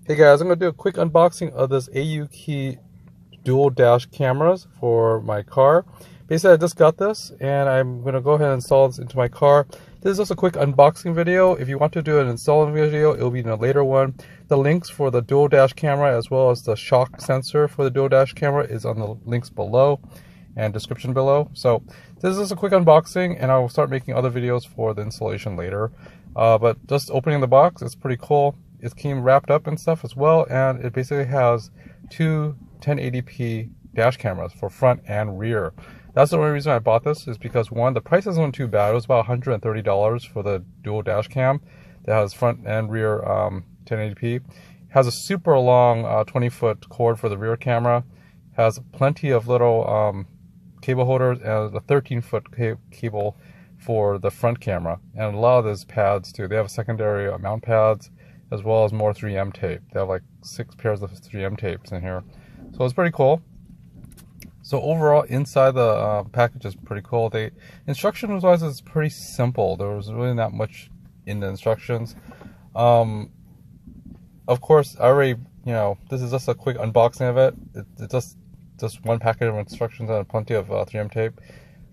Hey guys, I'm going to do a quick unboxing of this AUKEY dual dash cameras for my car. Basically, I just got this and I'm going to go ahead and install this into my car. This is just a quick unboxing video. If you want to do an installing video, it will be in a later one. The links for the dual dash camera as well as the shock sensor for the dual dash camera is on the links below and description below. So this is a quick unboxing and I will start making other videos for the installation later. But just opening the box, it's pretty cool. It came wrapped up and stuff as well, and it basically has two 1080p dash cameras for front and rear. That's the only reason I bought this, is because one, the price isn't too bad. It was about $130 for the dual dash cam that has front and rear 1080p. It has a super long 20-foot cord for the rear camera. Has plenty of little cable holders and a 13-foot cable for the front camera, and a lot of those pads too. They have secondary mount pads as well as more 3M tape. They have like 6 pairs of 3M tapes in here, so it's pretty cool. So overall, inside the package is pretty cool. The instructions wise is pretty simple. There was really not much in the instructions. Of course, I already, this is just a quick unboxing of it. It's just one packet of instructions and plenty of 3M tape.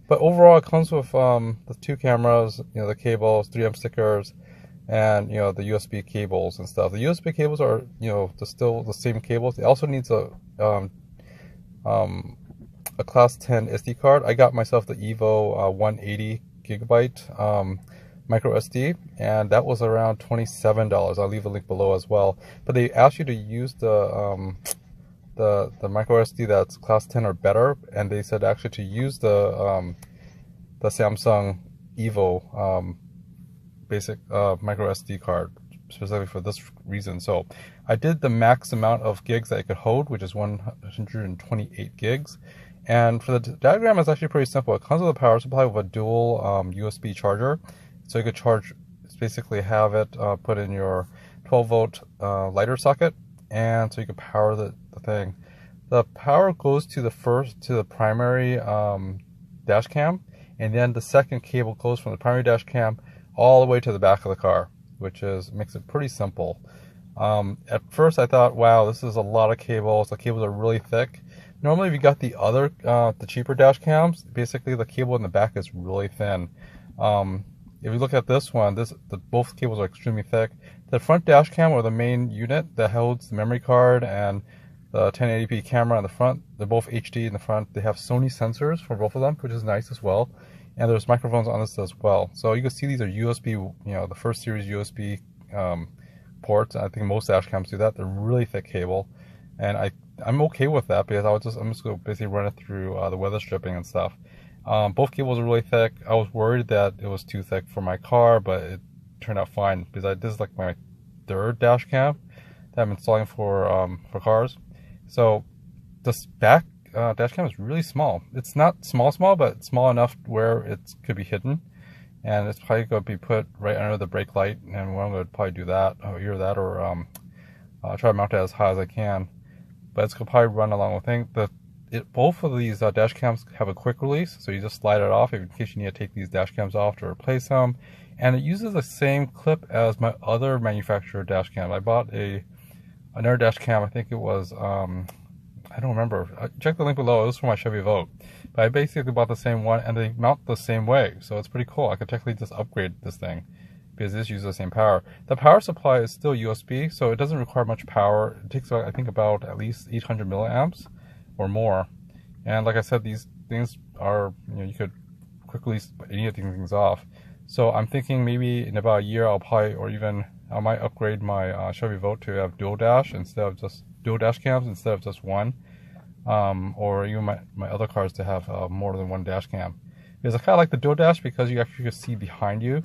But overall, it comes with the 2 cameras, the cables, 3M stickers, and the USB cables and stuff. The USB cables are still the same cables. It also needs a class 10 SD card. I got myself the Evo 180 gigabyte micro SD, and that was around $27. I'll leave a link below as well. But they ask you to use the micro SD that's class 10 or better, and they said actually to use the Samsung Evo basic micro SD card specifically for this reason. So I did the max amount of gigs that it could hold, which is 128 gigs. And for the diagram, it's actually pretty simple. It comes with a power supply with a dual USB charger, so you could charge, basically have it put in your 12-volt lighter socket, and so you could power the thing. The power goes to the primary dash cam, and then the second cable goes from the primary dash cam all the way to the back of the car, which makes it pretty simple. At first I thought, wow, this is a lot of cables. The cables are really thick. Normally if you got the cheaper dash cams, basically the cable in the back is really thin. If you look at this one, both cables are extremely thick. The front dash cam, or the main unit that holds the memory card and the 1080p camera on the front, they're both HD in the front. They have Sony sensors for both of them, which is nice as well. And there's microphones on this as well. So you can see these are USB, the first series USB ports. I think most dash cams do that. They're really thick cable, and I'm okay with that because I'm just going to basically run it through the weather stripping and stuff. Both cables are really thick. I was worried that it was too thick for my car, but it turned out fine because this is like my 3rd dash cam that I'm installing for cars. So this back dash cam is really small. It's not small, but it's small enough where it could be hidden, and it's probably going to be put right under the brake light. And I'm going to probably do that, or try to mount it as high as I can. But it's going to probably run along with things. Both of these dash cams have a quick release, so you just slide it off in case you need to take these dash cams off to replace them. And it uses the same clip as my other manufacturer dash cam. I bought another dash cam. I think it was I don't remember. Check the link below. It was for my Chevy Volt. But I basically bought the same one, and they mount the same way. So it's pretty cool. I could technically just upgrade this thing because this uses the same power. The power supply is still USB, so it doesn't require much power. It takes I think about at least 800 milliamps or more. And like I said, these things are, you could quickly any of these things off. So I'm thinking maybe in about a year I might upgrade my Chevy Volt to have dual dash cams instead of just one, or even my other cars to have more than one dash cam. Because I kind of like the dual dash because you actually can see behind you,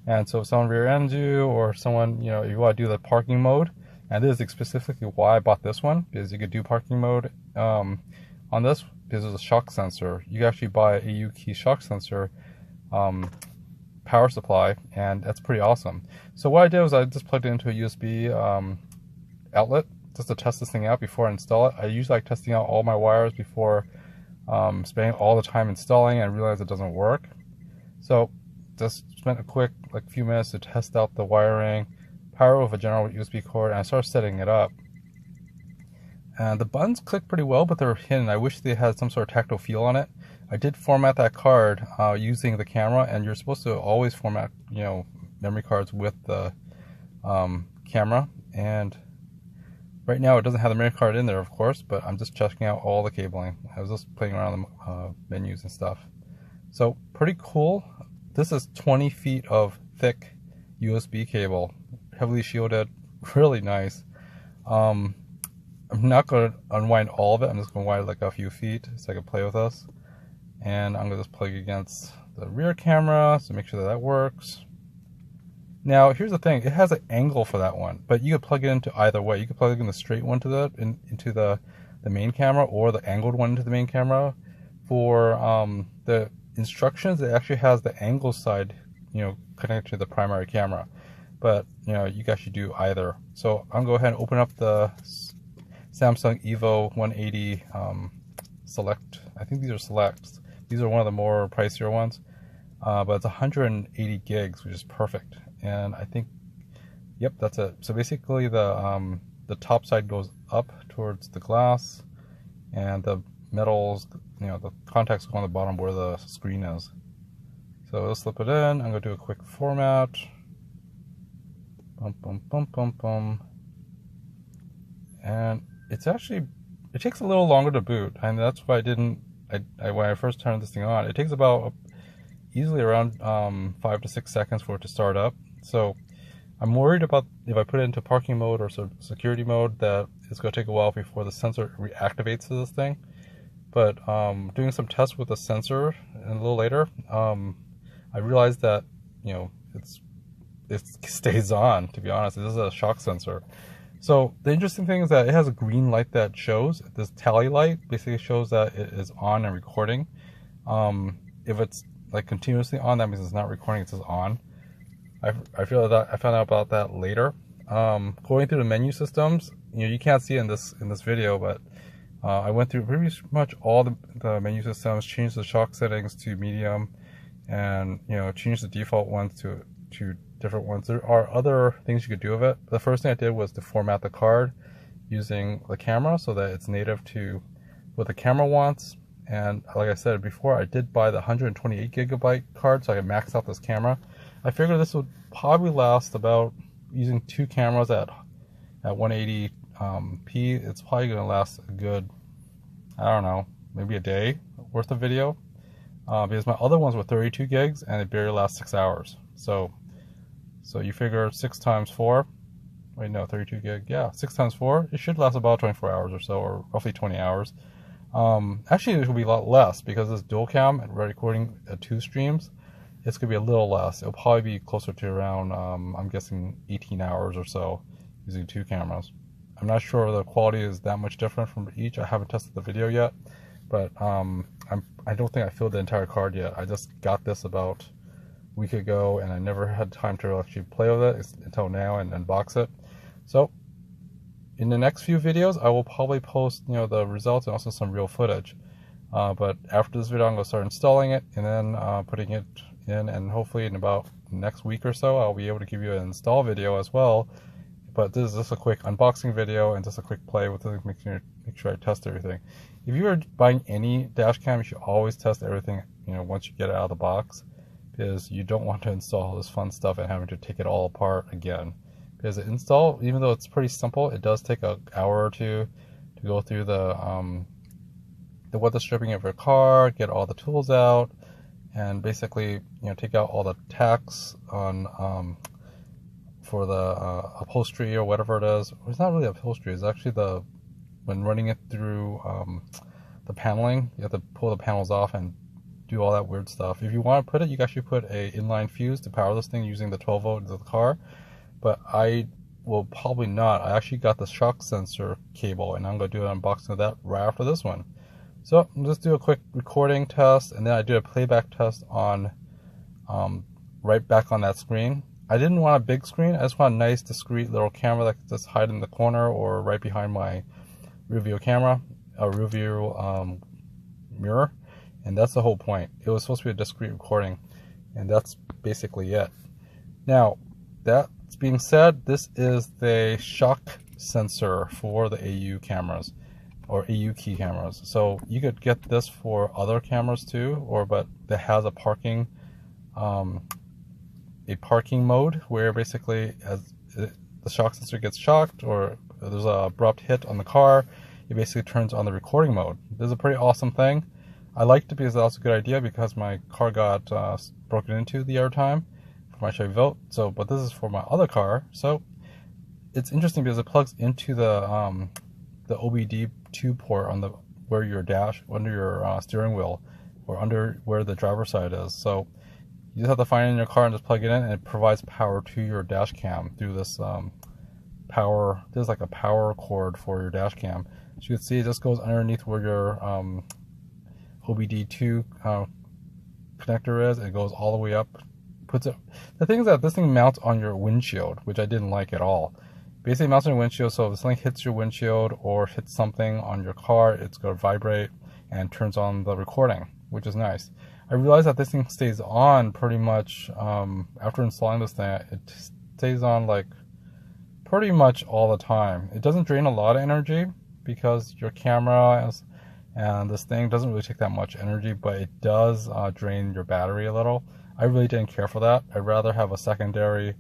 and so if someone rear ends you, or someone, if you want to do the parking mode, and this is specifically why I bought this one, because you could do parking mode on this, because there's a shock sensor. You can actually buy a AUKEY shock sensor power supply, and that's pretty awesome. So what I did was I just plugged it into a USB outlet just to test this thing out before I install it. I usually like testing out all my wires before spending all the time installing, and realize it doesn't work. So just spent a quick few minutes to test out the wiring, power with a general USB cord, and I started setting it up. And the buttons click pretty well, but they're hidden. I wish they had some sort of tactile feel on it. I did format that card using the camera, and you're supposed to always format, memory cards with the camera. And right now it doesn't have the memory card in there, of course, but I'm just checking out all the cabling. I was just playing around the menus and stuff. So pretty cool. This is 20 feet of thick USB cable, heavily shielded, really nice. I'm not going to unwind all of it. I'm just going to wind like a few feet so I can play with this. And I'm going to just plug against the rear camera to make sure that works. Now, here's the thing. It has an angle for that one, but you could plug it into either way. You could plug it in the straight one to into the main camera, or the angled one into the main camera. For the instructions, it actually has the angle side, connected to the primary camera. But, you guys should do either. So I'm going to go ahead and open up the Samsung Evo 180 Select. I think these are Selects. These are one of the more pricier ones. But it's 180 gigs, which is perfect. And I think, yep, that's it. So basically the top side goes up towards the glass, and the metals, the contacts go on the bottom where the screen is. So let's slip it in. I'm going to do a quick format. Bum, bum, bum, bum, bum. And it takes a little longer to boot, and that's why when I first turned this thing on, it takes about easily around 5 to 6 seconds for it to start up. So I'm worried about if I put it into parking mode or security mode that it's going to take a while before the sensor reactivates to this thing. But doing some tests with the sensor and a little later, I realized that it stays on. To be honest, this is a shock sensor. So the interesting thing is that it has a green light that shows. This tally light basically shows that it is on and recording. If it's like continuously on, that means it's not recording, it's just on. I feel that I found out about that later. Going through the menu systems, you can't see it in this video, but I went through pretty much all the menu systems, changed the shock settings to medium, and changed the default ones to different ones. There are other things you could do with it. The first thing I did was to format the card using the camera so that it's native to what the camera wants. And like I said before, I did buy the 128 gigabyte card so I could max out this camera. I figured this would probably last about, using 2 cameras at 180p, it's probably going to last a good, I don't know, maybe a day worth of video. Because my other ones were 32 gigs and it barely lasts 6 hours. So you figure 6 times 4, wait no, 32 gig, yeah, 6 times 4, it should last about 24 hours or so, or roughly 20 hours. Actually it will be a lot less because this dual cam and recording 2 streams, it's going to be a little less. It'll probably be closer to around, I'm guessing 18 hours or so using 2 cameras. I'm not sure the quality is that much different from each. I haven't tested the video yet, but I don't think I filled the entire card yet. I just got this about a week ago, and I never had time to actually play with it until now and unbox it. So in the next few videos, I will probably post the results and also some real footage. But after this video, I'm going to start installing it and then putting it in, and hopefully in about next week or so, I'll be able to give you an install video as well. But this is just a quick unboxing video and just a quick play with it, make sure I test everything. If you are buying any dash cam, you should always test everything, once you get it out of the box, because you don't want to install all this fun stuff and having to take it all apart again. Because the install, even though it's pretty simple, it does take an hour or two to go through the weather stripping of your car, get all the tools out, and basically take out all the tacks on for the upholstery or whatever it is. It's not really upholstery, it's actually when running it through the paneling, you have to pull the panels off and do all that weird stuff. If you want to put it, you can actually put a inline fuse to power this thing using the 12 volt of the car, but I will probably not. I actually got the shock sensor cable, and I'm going to do an unboxing of that right after this one. So I'll just do a quick recording test, and then I do a playback test on right back on that screen. I didn't want a big screen. I just want a nice, discreet little camera that can just hide in the corner or right behind my rear view camera, a rear view mirror, and that's the whole point. It was supposed to be a discreet recording, and that's basically it. Now, that being said, this is the shock sensor for the AU cameras or AUKEY cameras. So you could get this for other cameras too, but that has a parking mode where basically as the shock sensor gets shocked or there's an abrupt hit on the car, it basically turns on the recording mode. This is a pretty awesome thing. I liked it because that's a good idea because my car got broken into the other time for my Chevy Volt. So, but this is for my other car. So it's interesting because it plugs into the OBD-II port on where your under your steering wheel or under where the driver's side is. So you just have to find it in your car and just plug it in, and it provides power to your dash cam through this there's like a power cord for your dash cam. As you can see, it just goes underneath where your OBD-II connector is. It goes all the way up. The thing is that this thing mounts on your windshield, which I didn't like at all. Basically, it mounts on your windshield, so if something hits your windshield or hits something on your car, it's going to vibrate and turns on the recording, which is nice. I realized that this thing stays on pretty much after installing this thing. It stays on like pretty much all the time. It doesn't drain a lot of energy because your camera and this thing doesn't really take that much energy, but it does drain your battery a little. I really didn't care for that. I'd rather have a secondary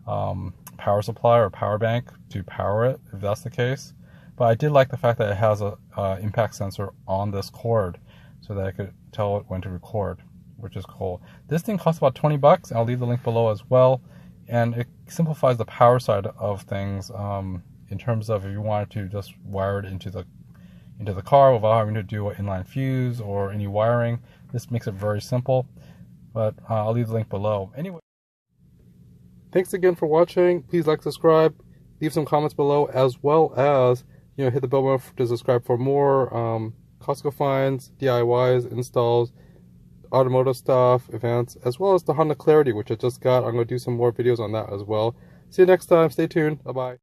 power supply or power bank to power it if that's the case. But I did like the fact that it has a impact sensor on this cord so that I could tell it when to record, which is cool. This thing costs about 20 bucks. I'll leave the link below as well. And it simplifies the power side of things in terms of if you wanted to just wire it into the car without having to do an inline fuse or any wiring. This makes it very simple. But I'll leave the link below. Anyway, thanks again for watching. Please like, subscribe, leave some comments below, as well as hit the bell button to subscribe for more Costco finds, DIYs, installs, automotive stuff, events, as well as the Honda Clarity, which I just got. I'm going to do some more videos on that as well. See you next time. Stay tuned. Bye-bye.